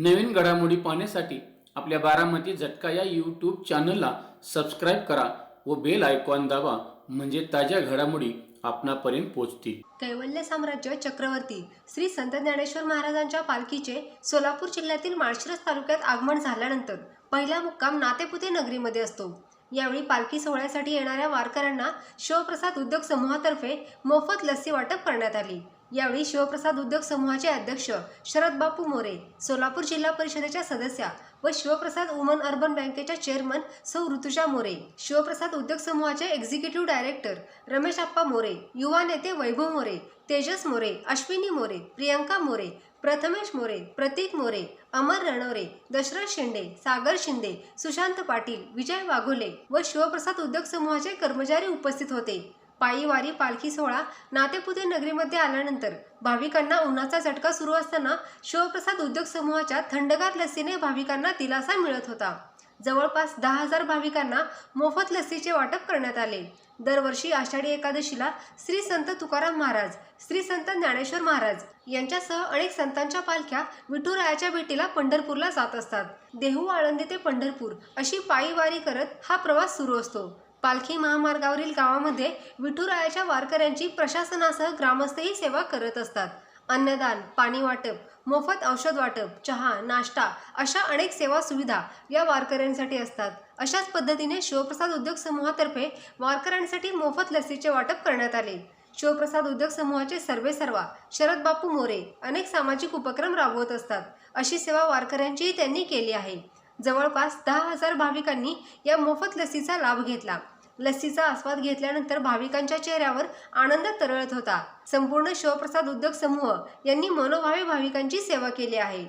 नवीन घडामोडी पाहण्यासाठी आपल्या बारामती झटका या यूट्यूब चॅनलला सबस्क्राईब करा व बेल आयकॉन दाबा, म्हणजे ताज्या घडामोडी आपणापर्यंत पोहोचतील। कैवल्य साम्राज्य चक्रवर्ती श्री संत ज्ञानेश्वर महाराजांच्या पालखीचे सोलापूर जिल्ह्यातील माळशिरस तालुक्यात आगमन झाल्यानंतर पहिला मुक्काम नातेपुते नगरीमध्ये असतो। यावेळी पालखी सोहळ्यासाठी येणाऱ्या वारकऱ्यांना शिवप्रसाद उद्योग समूहातर्फे मोफत लस्सी वाटप करण्यात आली। यावेळी शिवप्रसाद उद्योग समूहाचे अध्यक्ष शरद बापू मोरे, सोलापूर जिल्हा परिषदेच्या सदस्या व शिवप्रसाद वुमन अर्बन बँकेच्या चेअरमन सौ ऋतुजा मोरे, शिवप्रसाद उद्योग समूहाचे एक्झिक्युटिव्ह डायरेक्टर रमेश आप्पा मोरे, युवा नेते वैभव मोरे, तेजस मोरे, अश्विनी मोरे, प्रियंका मोरे, प्रथमेश मोरे, प्रतीक मोरे, अमर रणवरे, दशरथ शेंडे, सागर शिंदे, सुशांत पाटील, विजय वाघोले व शिवप्रसाद उद्योग समूहाचे कर्मचारी उपस्थित होते। पायी वारी पालखी सोहळा नातेपुते नगरीमध्ये आल्यानंतर भाविकांना उन्हाचा झटका सुरू असताना शिवप्रसाद उद्योग समूहाच्या थंडगार लस्सीने भाविकांना दिलासा मिळत होता। जवळपास 10,000 भाविकांना मोफत लस्सीचे वाटप करण्यात आले। दरवर्षी आषाढी एकादशीला श्री संत तुकाराम महाराज, श्री संत ज्ञानेश्वर महाराज यांच्यासह अनेक संतांच्या पालख्या विठुरायाच्या भेटीला पंढरपूरला जात असतात। देहू आळंदी ते पंढरपूर अशी पायी वारी करत हा प्रवास सुरू असतो। पालखी महामार्गावरील गावामध्ये विठुरायाच्या वारकऱ्यांची प्रशासनासह ग्रामस्थही सेवा करत असतात। अन्नदान, पाणी वाटप, मोफत औषध वाटप, चहा, नाश्ता अशा अनेक सेवा सुविधा या वारकऱ्यांसाठी असतात। अशाच पद्धतीने शिवप्रसाद उद्योग समूहातर्फे वारकऱ्यांसाठी मोफत लस्सीचे वाटप करण्यात आले। शिवप्रसाद उद्योग समूहाचे सर्वेसर्वा शरद बापू मोरे अनेक सामाजिक उपक्रम राबवत असतात। अशी सेवा वारकऱ्यांचीही त्यांनी केली आहे। जवळपास 10,000 भाविकांनी या मोफत लस्सीचा लाभ घेतला। लस्सीचा आस्वाद घेतल्यानंतर भाविकांच्या चेहऱ्यावर आनंद तरळत होता। संपूर्ण शिवप्रसाद उद्योग समूह यांनी मनोभावे भाविकांची सेवा केली आहे।